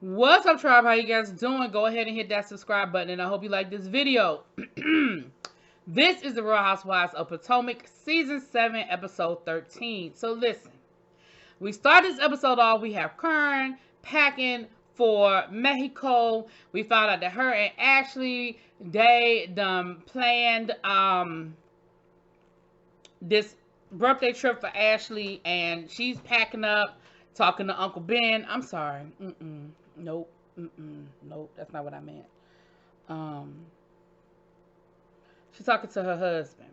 What's up, tribe? How you guys doing? Go ahead and hit that subscribe button, and I hope you like this video. This is the Real Housewives of Potomac, Season 7, Episode 13. So listen, we start this episode off. We have Karen packing for Mexico. We found out that her and Ashley, they planned this birthday trip for Ashley, and she's packing up, talking to Uncle Ben. I'm sorry. Nope. Nope. That's not what I meant. She's talking to her husband.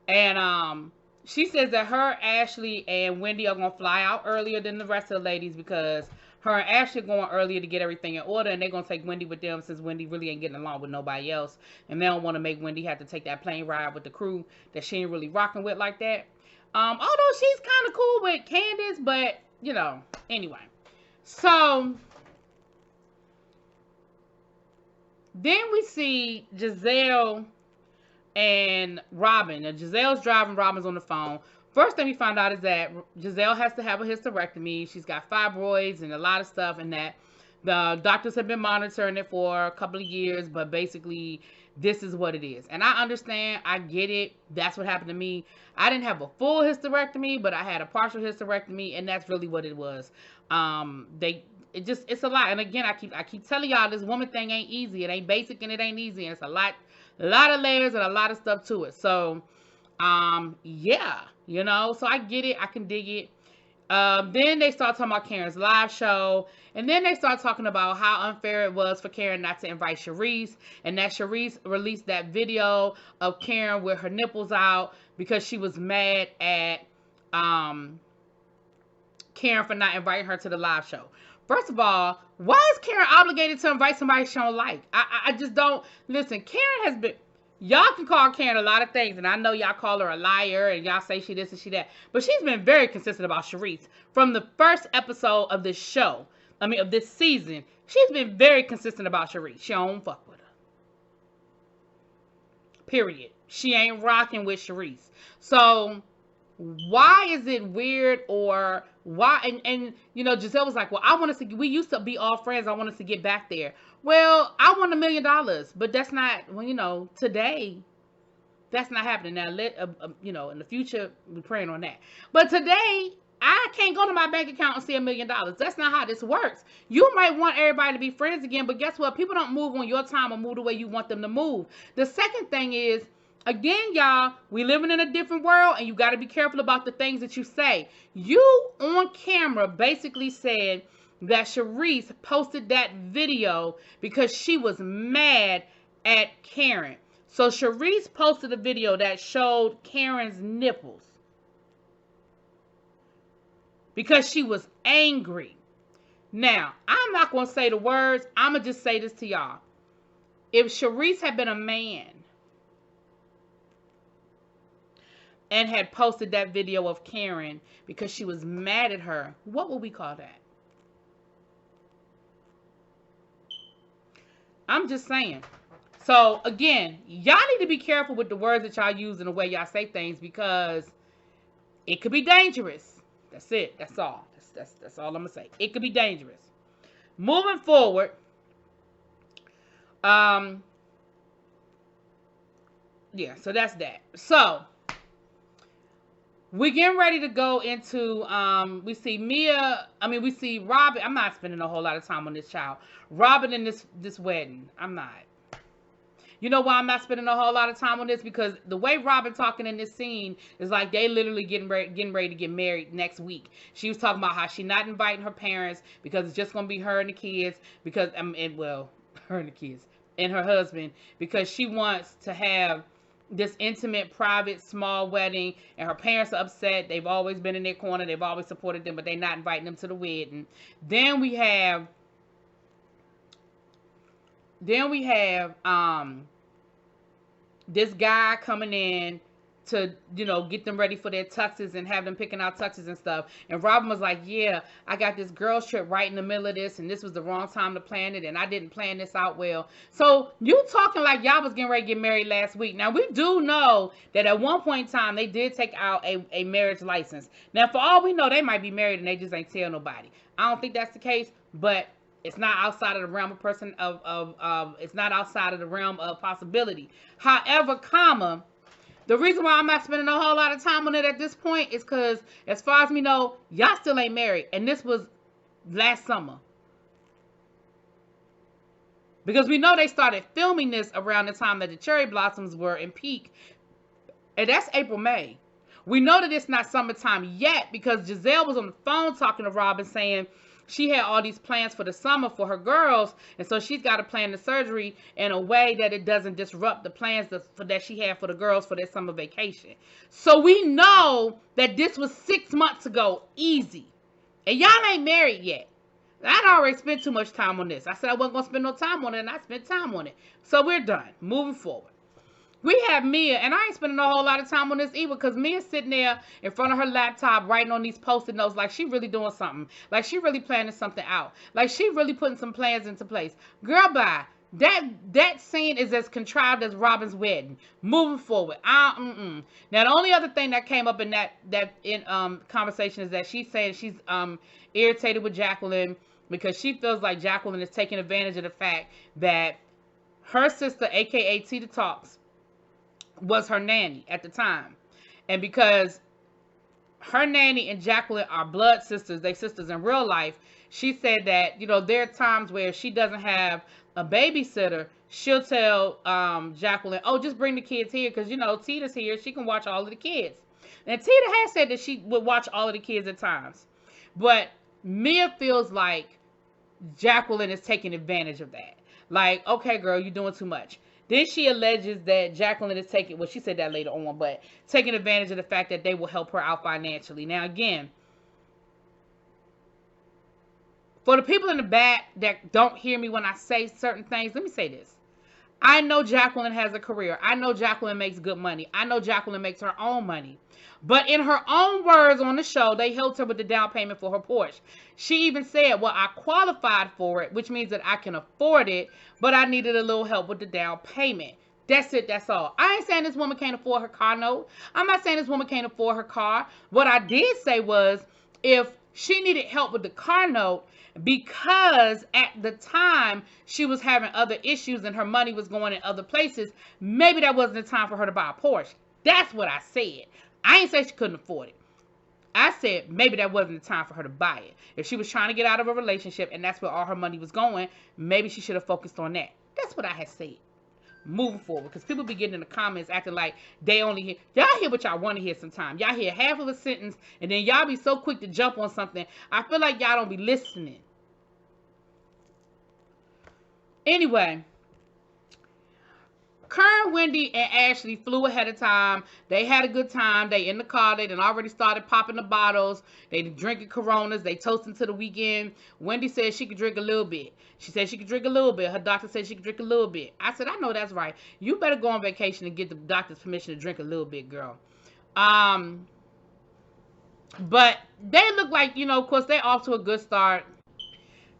And she says that her, Ashley, and Wendy are going to fly out earlier than the rest of the ladies because her and Ashley are going earlier to get everything in order, and they're going to take Wendy with them since Wendy really ain't getting along with nobody else. And they don't want to make Wendy have to take that plane ride with the crew that she ain't really rocking with like that. Although she's kind of cool with Candace, but, you know, anyway. So then we see Giselle and Robin. And Giselle's driving, Robin's on the phone. First thing we found out is that Giselle has to have a hysterectomy. She's got fibroids and a lot of stuff, and that the doctors have been monitoring it for a couple of years, but basically this is what it is. And I understand, I get it. That's what happened to me. I didn't have a full hysterectomy, but I had a partial hysterectomy, and that's really what it was. It's a lot. And again, I keep telling y'all, this woman thing ain't easy. It ain't basic and it ain't easy. And it's a lot of layers and a lot of stuff to it. So, yeah, you know, so I get it. I can dig it. Then they start talking about Karen's live show. And then they start talking about how unfair it was for Karen not to invite Charisse. And that Charisse released that video of Karen with her nipples out because she was mad at Karen for not inviting her to the live show. First of all, why is Karen obligated to invite somebody she don't like? I just don't. Listen, Karen has been... Y'all can call Karen a lot of things, and I know y'all call her a liar, and y'all say she this and she that. But she's been very consistent about Charisse. From the first episode of this show, of this season, she's been very consistent about Charisse. She don't fuck with her. Period. She ain't rocking with Charisse. So... why is it weird, or why? And you know, Giselle was like, well, I want us to, we used to be all friends, I want us to get back there. Well, I want $1 million, but that's not, well, you know, today that's not happening. Now you know, in the future we're praying on that, but today I can't go to my bank account and see $1 million. That's not how this works. You might want everybody to be friends again, but guess what? People don't move on your time or move the way you want them to move. The second thing is, again, y'all, we living in a different world, and you got to be careful about the things that you say. You, on camera, basically said that Charisse posted that video because she was mad at Karen. So Charisse posted a video that showed Karen's nipples because she was angry. Now, I'm not going to say the words. I'm going to just say this to y'all. If Charisse had been a man and had posted that video of Karen because she was mad at her, what would we call that? I'm just saying. So, again, y'all need to be careful with the words that y'all use and the way y'all say things, because it could be dangerous. That's it. That's all. That's all I'm going to say. It could be dangerous. Moving forward, yeah, so that's that. So, we're getting ready to go into, we see we see Robin. I'm not spending a whole lot of time on this child. Robin in this wedding. I'm not. You know why I'm not spending a whole lot of time on this? Because the way Robin talking in this scene is like they literally getting ready to get married next week. She was talking about how she not inviting her parents because it's just going to be her and the kids. Because, her and the kids. And her husband. Because she wants to have this intimate, private, small wedding, and her parents are upset. They've always been in their corner. They've always supported them, but they're not inviting them to the wedding. Then we have this guy coming in to, you know, get them ready for their tuxes and have them picking out tuxes and stuff. And Robin was like, yeah, I got this girls trip right in the middle of this, and this was the wrong time to plan it, and I didn't plan this out well. So you talking like y'all was getting ready to get married last week. Now, we do know that at one point in time, they did take out a marriage license. Now, for all we know, they might be married and they just ain't tell nobody. I don't think that's the case, but it's not outside of the realm it's not outside of the realm of possibility. However, the reason why I'm not spending a whole lot of time on it at this point is because, as far as we know, y'all still ain't married. And this was last summer. Because we know they started filming this around the time that the cherry blossoms were in peak. And that's April, May. We know that it's not summertime yet because Giselle was on the phone talking to Robin saying she had all these plans for the summer for her girls, and so she's got to plan the surgery in a way that it doesn't disrupt the plans that she had for the girls for their summer vacation. So we know that this was 6 months ago, easy. And y'all ain't married yet. I'd already spent too much time on this. I said I wasn't going to spend no time on it, and I spent time on it. So we're done. Moving forward. We have Mia, and I ain't spending a whole lot of time on this either because Mia's sitting there in front of her laptop writing on these Post-it notes like she really doing something. Like she really planning something out. Like she really putting some plans into place. Girl, bye. That scene is as contrived as Robin's wedding. Moving forward. Now, the only other thing that came up in that conversation is that she's saying she's irritated with Jacqueline because she feels like Jacqueline is taking advantage of the fact that her sister, aka Tita Talks, was her nanny at the time. And because her nanny and Jacqueline are blood sisters, they sisters in real life, she said that, you know, there are times where she doesn't have a babysitter, she'll tell Jacqueline, oh, just bring the kids here because, you know, Tita's here, she can watch all of the kids. And Tita has said that she would watch all of the kids at times. But Mia feels like Jacqueline is taking advantage of that. Like, okay, girl, you're doing too much. Then she alleges that Jacqueline is taking, well, she said that later on, but taking advantage of the fact that they will help her out financially. Now, again, for the people in the back that don't hear me when I say certain things, let me say this. I know Jacqueline has a career. I know Jacqueline makes good money. I know Jacqueline makes her own money. But in her own words on the show, they helped her with the down payment for her Porsche. She even said, well, I qualified for it, which means that I can afford it, but I needed a little help with the down payment. That's it. That's all. I ain't saying this woman can't afford her car note. I'm not saying this woman can't afford her car. What I did say was if she needed help with the car note because at the time she was having other issues and her money was going in other places, maybe that wasn't the time for her to buy a Porsche. That's what I said. I ain't say she couldn't afford it. I said maybe that wasn't the time for her to buy it. If she was trying to get out of a relationship and that's where all her money was going, maybe she should have focused on that. That's what I had said. Moving forward, because people be getting in the comments acting like they only hear, y'all hear what y'all want to hear sometimes. Y'all hear half of a sentence and then y'all be so quick to jump on something. I feel like y'all don't be listening. Anyway, Karen, Wendy, and Ashley flew ahead of time. They had a good time. They in the car. They done already started popping the bottles. They drinking Coronas. They toasting to the weekend. Wendy said she could drink a little bit. She said she could drink a little bit. Her doctor said she could drink a little bit. I said, I know that's right. You better go on vacation and get the doctor's permission to drink a little bit, girl. But they look like, you know, of course, they're off to a good start.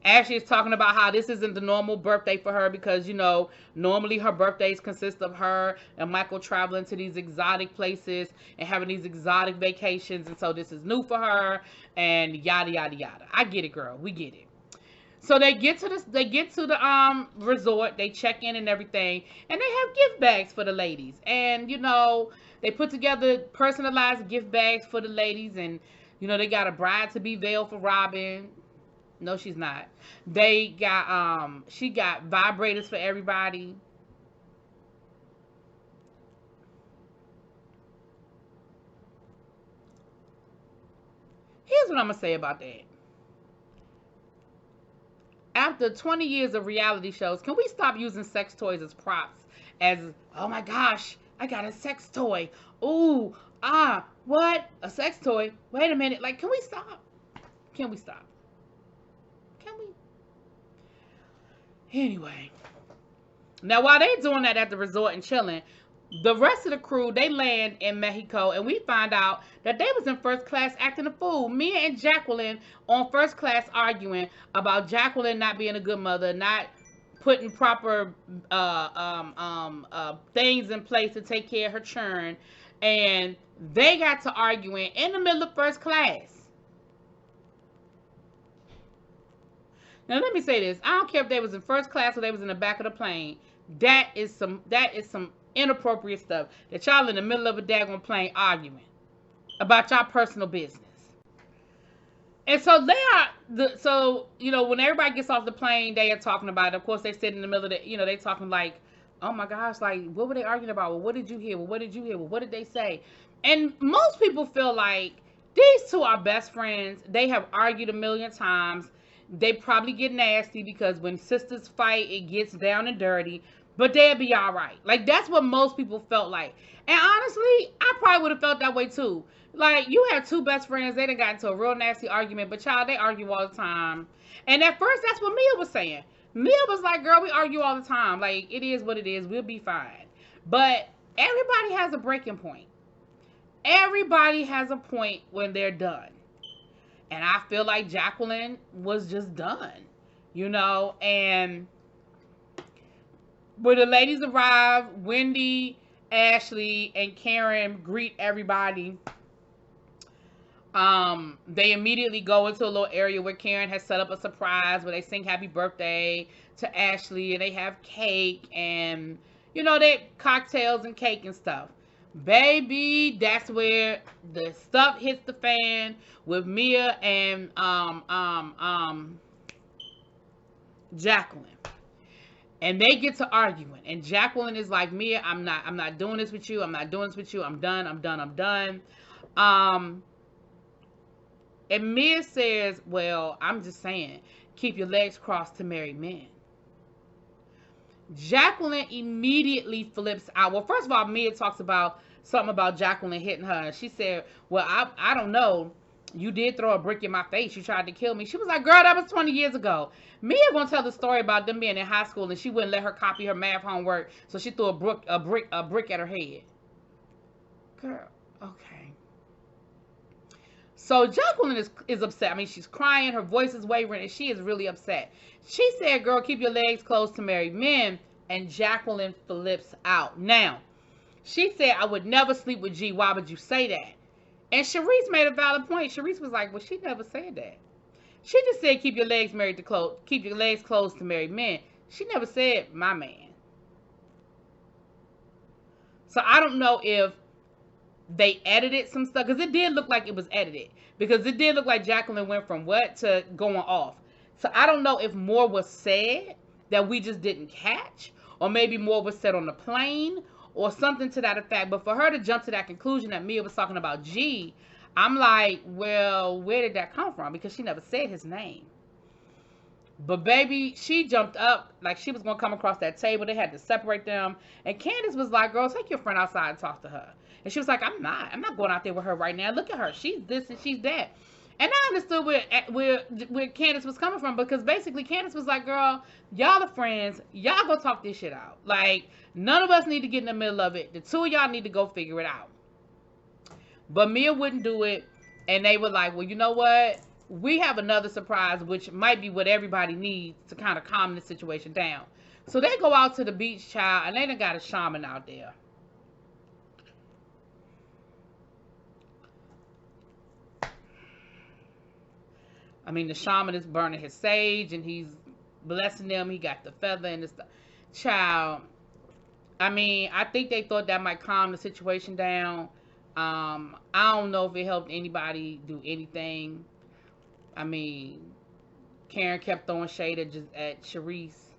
Ashley is talking about how this isn't the normal birthday for her because, you know, normally her birthdays consist of her and Michael traveling to these exotic places and having these exotic vacations. And so this is new for her and yada, yada, yada. I get it, girl. We get it. So they get to the resort. They check in and everything. And they have gift bags for the ladies. And, you know, they put together personalized gift bags for the ladies. And, you know, they got a bride-to-be veil for Robin. No, she's not. They got, she got vibrators for everybody. Here's what I'm going to say about that. After 20 years of reality shows, can we stop using sex toys as props? As, oh my gosh, I got a sex toy. Ooh, what? A sex toy? Wait a minute. Like, can we stop? Can we stop? Can we? Anyway. Now, while they doing that at the resort and chilling, The rest of the crew, they land in Mexico, and we find out that they was in first class acting a fool. Mia and Jacqueline on first class arguing about Jacqueline not being a good mother, not putting proper things in place to take care of her children, and they got to arguing in the middle of first class. Now let me say this: I don't care if they was in first class or they was in the back of the plane. That is some inappropriate stuff that y'all in the middle of a daggone plane arguing about y'all personal business. And so when everybody gets off the plane, they are talking about it. Of course, they sit in the middle of they talking like, oh my gosh, like, what were they arguing about? Well, what did you hear? Well, what did you hear? Well, what did they say? And most people feel like these two are best friends. They have argued a million times. They probably get nasty because when sisters fight, it gets down and dirty. But they'll be all right. Like, that's what most people felt like. And honestly, I probably would have felt that way too. Like, you have two best friends. They done got into a real nasty argument. But child, they argue all the time. And at first, that's what Mia was saying. Mia was like, girl, we argue all the time. Like, it is what it is. We'll be fine. But everybody has a breaking point. Everybody has a point when they're done. And I feel like Jacqueline was just done. And when the ladies arrive, Wendy, Ashley, and Karen greet everybody. They immediately go into a little area where Karen has set up a surprise where they sing happy birthday to Ashley, and they have cake and, they cocktails and cake and stuff. Baby, that's where the stuff hits the fan with Mia and Jacqueline. And they get to arguing. And Jacqueline is like, Mia, I'm not doing this with you. I'm not doing this with you. I'm done. And Mia says, well, I'm just saying, keep your legs crossed to marry men. Jacqueline immediately flips out. Well, first of all, Mia talks about something about Jacqueline hitting her. And she said, well, I don't know. You did throw a brick in my face. You tried to kill me. She was like, girl, that was 20 years ago. Mia gonna tell the story about them being in high school and she wouldn't let her copy her math homework. So she threw a brick at her head. Girl, okay. So Jacqueline is upset. I mean, she's crying. Her voice is wavering, and she is really upset. She said, girl, keep your legs closed to marry men. And Jacqueline flips out. Now, she said, I would never sleep with G. Why would you say that? And Charisse made a valid point. Charisse was like, well, she never said that. She just said, keep your legs closed to marry men. She never said, my man. So I don't know if they edited some stuff, because it did look like it was edited, because it did look like Jacqueline went from what to going off. So I don't know if more was said that we just didn't catch, or maybe more was said on the plane or something to that effect. But for her to jump to that conclusion that Mia was talking about G, I'm like, well, where did that come from? Because she never said his name. But baby, she jumped up like she was going to come across that table. They had to separate them. And Candace was like, girl, take your friend outside and talk to her. And she was like, I'm not going out there with her right now. Look at her. She's this and she's that. And I understood where Candace was coming from, because basically Candace was like, girl, y'all are friends. Y'all go talk this shit out. Like, none of us need to get in the middle of it. The two of y'all need to go figure it out. But Mia wouldn't do it. And they were like, well, you know what? We have another surprise, which might be what everybody needs to kind of calm the situation down. So they go out to the beach, child, and they done got a shaman out there. I mean, the shaman is burning his sage, and he's blessing them. He got the feather and the stuff. Child, I mean, I think they thought that might calm the situation down. I don't know if it helped anybody do anything. I mean, Karen kept throwing shade at Charisse.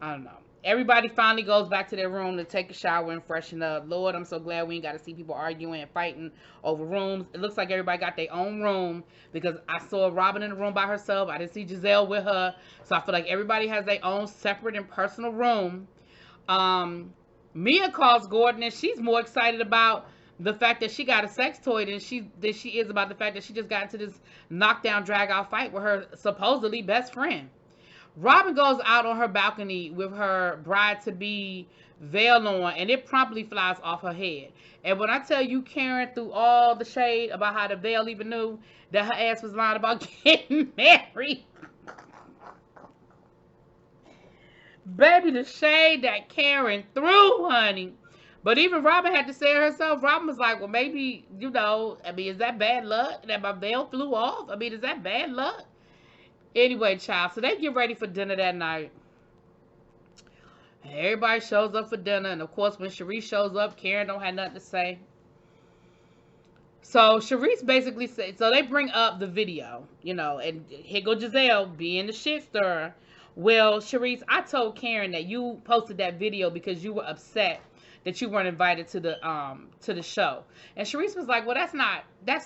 I don't know. Everybody finally goes back to their room to take a shower and freshen up. Lord, I'm so glad we ain't got to see people arguing and fighting over rooms. It looks like everybody got their own room, because I saw Robin in the room by herself. I didn't see Giselle with her. So I feel like everybody has their own separate and personal room. Mia calls Gordon, and she's more excited about the fact that she got a sex toy than she is about the fact that she just got into this knockdown, drag out fight with her supposedly best friend. Robin goes out on her balcony with her bride-to-be veil on, and it promptly flies off her head. And when I tell you, Karen threw all the shade about how the veil even knew that her ass was lying about getting married. Baby, the shade that Karen threw, honey. But even Robin had to say it herself. Robin was like, well, maybe, I mean, is that bad luck that my veil flew off? I mean, is that bad luck? Anyway, child, so they get ready for dinner that night. Everybody shows up for dinner, and of course, when Charisse shows up, Karen don't have nothing to say. So Charisse basically said, so they bring up the video, and here go Giselle being the shit stirrer. Well, Charisse, I told Karen that you posted that video because you were upset that you weren't invited to the show. And Charisse was like, well, that's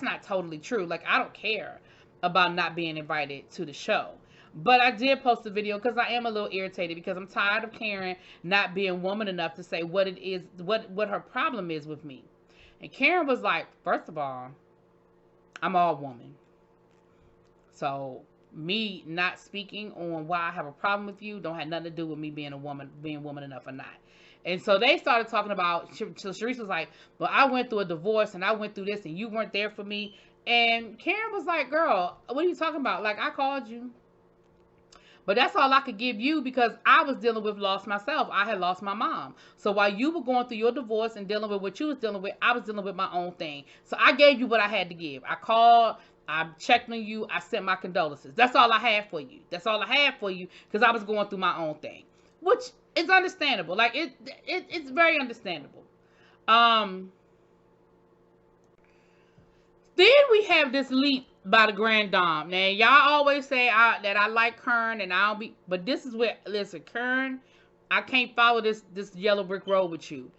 not totally true. Like, I don't care about not being invited to the show. But I did post the video because I am a little irritated because I'm tired of Karen not being woman enough to say what it is, what her problem is with me. And Karen was like, first of all, I'm all woman. So me not speaking on why I have a problem with you don't have nothing to do with me being woman enough or not. And so they started talking about, so Charisse was like, well, I went through a divorce and I went through this and you weren't there for me. And Karen was like, girl, what are you talking about? Like, I called you. But that's all I could give you because I was dealing with loss myself. I had lost my mom. So while you were going through your divorce and dealing with what you was dealing with, I was dealing with my own thing. So I gave you what I had to give. I called, I checked on you, I sent my condolences. That's all I had for you. That's all I had for you because I was going through my own thing. Which is understandable. Like, it's very understandable. Then we have this leap by the Grand Dame. Now, y'all always say that I like Karen and I'll be, but this is where, listen, Karen, I can't follow this yellow brick road with you.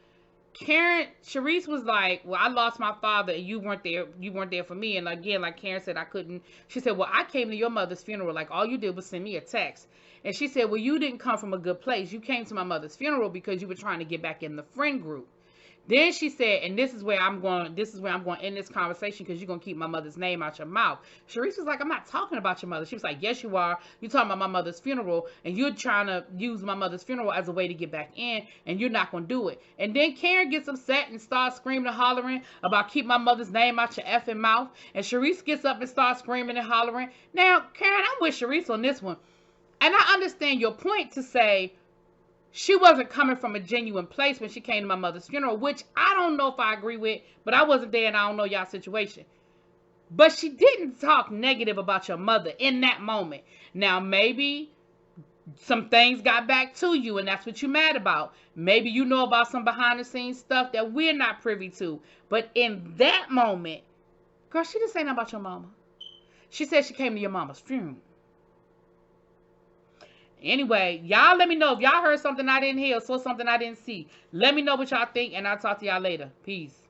Charisse was like, well, I lost my father and you weren't there for me. And again, like Karen said, I couldn't, she said, well, I came to your mother's funeral. Like, all you did was send me a text. And she said, well, you didn't come from a good place. You came to my mother's funeral because you were trying to get back in the friend group. Then she said, and this is where I'm going to end this conversation because you're going to keep my mother's name out your mouth. Charisse was like, I'm not talking about your mother. She was like, yes, you are. You're talking about my mother's funeral, and you're trying to use my mother's funeral as a way to get back in, and you're not going to do it. And then Karen gets upset and starts screaming and hollering about keep my mother's name out your effing mouth. And Charisse gets up and starts screaming and hollering. Now, Karen, I'm with Charisse on this one. And I understand your point to say, she wasn't coming from a genuine place when she came to my mother's funeral, which I don't know if I agree with, but I wasn't there and I don't know y'all's situation. But she didn't talk negative about your mother in that moment. Now, maybe some things got back to you and that's what you're mad about. Maybe you know about some behind the scenes stuff that we're not privy to. But in that moment, girl, she didn't say nothing about your mama. She said she came to your mama's funeral. Anyway, y'all let me know if y'all heard something I didn't hear or saw something I didn't see. Let me know what y'all think, and I'll talk to y'all later. Peace.